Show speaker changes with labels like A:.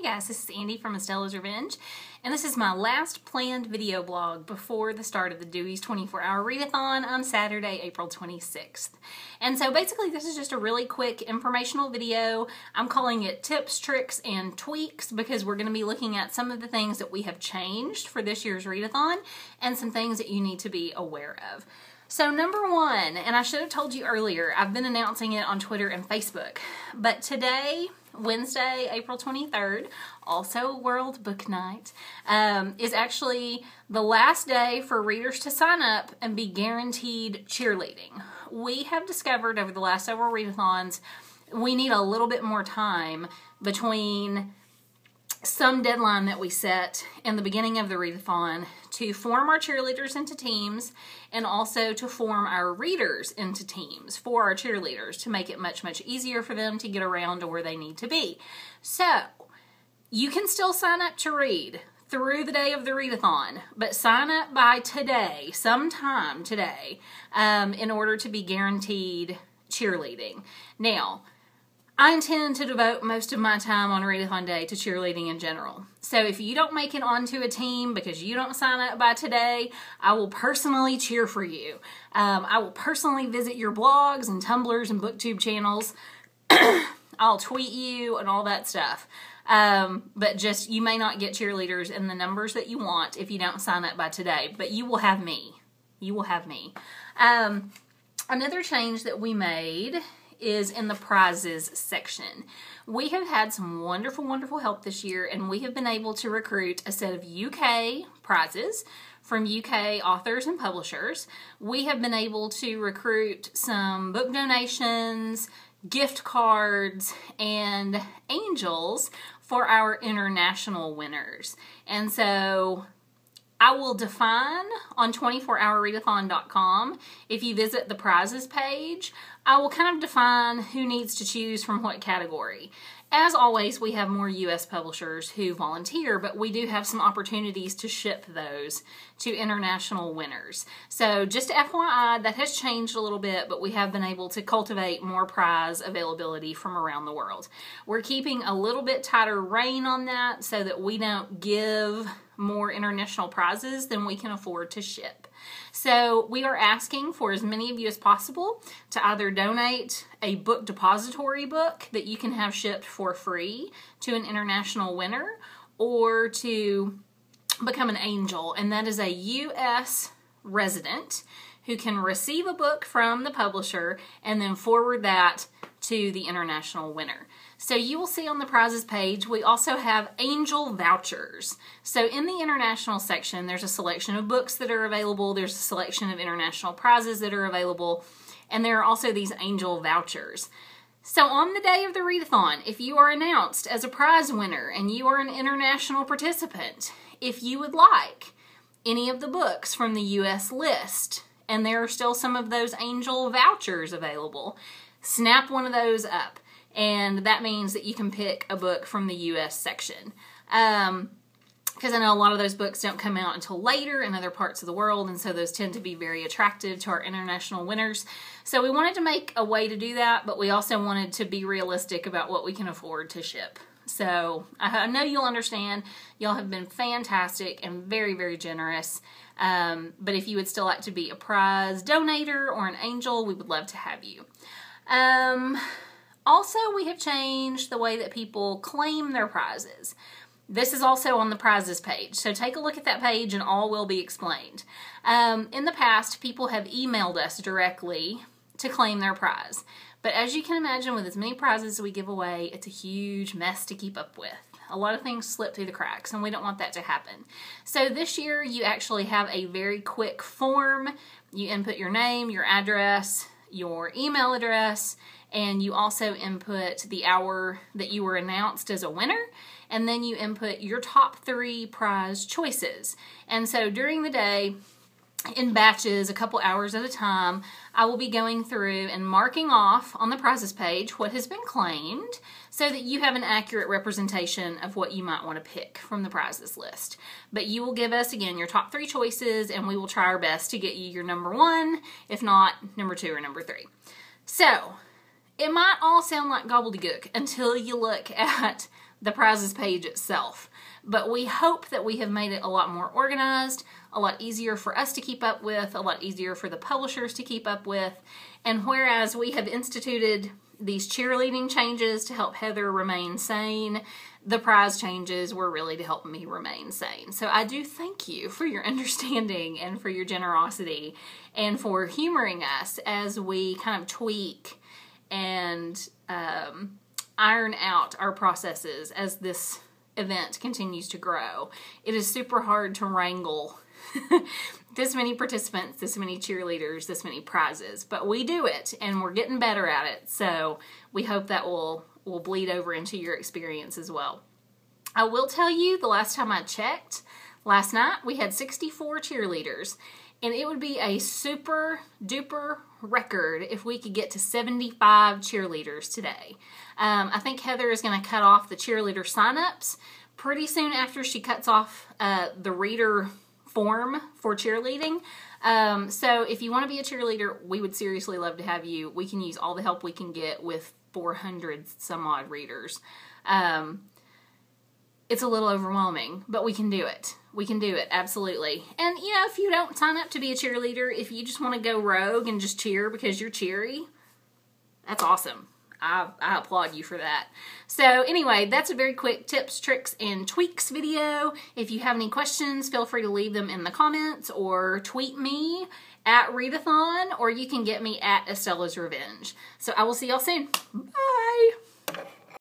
A: guys, this is Andy from Estella's Revenge, and this is my last planned video blog before the start of the Dewey's 24-hour readathon on Saturday, April 26th. And so basically this is just a really quick informational video. I'm calling it tips, tricks, and tweaks because we're going to be looking at some of the things that we have changed for this year's readathon and some things that you need to be aware of. So number one, and I should have told you earlier, I've been announcing it on Twitter and Facebook, but today, Wednesday, April 23rd, also World Book Night, is actually the last day for readers to sign up and be guaranteed cheerleading. We have discovered over the last several readathons we need a little bit more time between some deadline that we set in the beginning of the readathon to form our cheerleaders into teams and also to form our readers into teams for our cheerleaders to make it much, much easier for them to get around to where they need to be. So, you can still sign up to read through the day of the readathon, but sign up by today, sometime today, in order to be guaranteed cheerleading. Now, I intend to devote most of my time on readathon day to cheerleading in general. So if you don't make it onto a team because you don't sign up by today, I will personally cheer for you. I will personally visit your blogs and Tumblrs and BookTube channels. I'll tweet you and all that stuff. But just, you may not get cheerleaders in the numbers that you want if you don't sign up by today. But you will have me. You will have me. Another change that we made is in the prizes section. We have had some wonderful, wonderful help this year, and we have been able to recruit a set of UK prizes from UK authors and publishers. We have been able to recruit some book donations, gift cards, and angels for our international winners. And so I will define on 24hourreadathon.com, if you visit the prizes page, I will kind of define who needs to choose from what category. As always, we have more U.S. publishers who volunteer, but we do have some opportunities to ship those to international winners. So just FYI, that has changed a little bit, but we have been able to cultivate more prize availability from around the world. We're keeping a little bit tighter rein on that so that we don't give more international prizes than we can afford to ship. So we are asking for as many of you as possible to either donate a book depository book that you can have shipped for free to an international winner, or to become an angel, and that is a U.S. resident who can receive a book from the publisher and then forward that to the international winner. So you will see on the prizes page, we also have angel vouchers. So in the international section, there's a selection of books that are available, there's a selection of international prizes that are available, and there are also these angel vouchers. So on the day of the readathon, if you are announced as a prize winner and you are an international participant, if you would like any of the books from the U.S. list, and there are still some of those angel vouchers available, snap one of those up. And that means that you can pick a book from the U.S. section. Because I know a lot of those books don't come out until later in other parts of the world, and so those tend to be very attractive to our international winners. So we wanted to make a way to do that, but we also wanted to be realistic about what we can afford to ship. So I know you'll understand. Y'all have been fantastic and very, very generous. But if you would still like to be a prize donator or an angel, we would love to have you. Also, we have changed the way that people claim their prizes. This is also on the prizes page, so take a look at that page and all will be explained. In the past, people have emailed us directly to claim their prize. But as you can imagine, with as many prizes as we give away, it's a huge mess to keep up with. A lot of things slip through the cracks, and we don't want that to happen. So this year, you actually have a very quick form. You input your name, your address, your email address, and you also input the hour that you were announced as a winner, and then you input your top 3 prize choices. And so during the day, in batches, a couple hours at a time, I will be going through and marking off on the prizes page what has been claimed so that you have an accurate representation of what you might want to pick from the prizes list. But you will give us, again, your top 3 choices, and we will try our best to get you your number 1, if not number 2 or number 3. So, it might all sound like gobbledygook until you look at the prizes page itself. But we hope that we have made it a lot more organized, a lot easier for us to keep up with, a lot easier for the publishers to keep up with. And whereas we have instituted these cheerleading changes to help Heather remain sane, the prize changes were really to help me remain sane. So I do thank you for your understanding and for your generosity and for humoring us as we kind of tweak and iron out our processes as this event continues to grow. It is super hard to wrangle this many participants, this many cheerleaders, this many prizes, but we do it and we're getting better at it. So we hope that will bleed over into your experience as well. I will tell you, the last time I checked, last night, we had 64 cheerleaders, and it would be a super duper record if we could get to 75 cheerleaders today. I think Heather is going to cut off the cheerleader signups pretty soon after she cuts off the reader form for cheerleading. So if you want to be a cheerleader, we would seriously love to have you. We can use all the help we can get with 400 some odd readers. It's a little overwhelming, but we can do it. We can do it, absolutely. And, you know, if you don't sign up to be a cheerleader, if you just want to go rogue and just cheer because you're cheery, that's awesome. I applaud you for that. So anyway, that's a very quick tips, tricks, and tweaks video. If you have any questions, feel free to leave them in the comments or tweet me at Readathon, or you can get me at Estella's Revenge. So I will see y'all soon. Bye!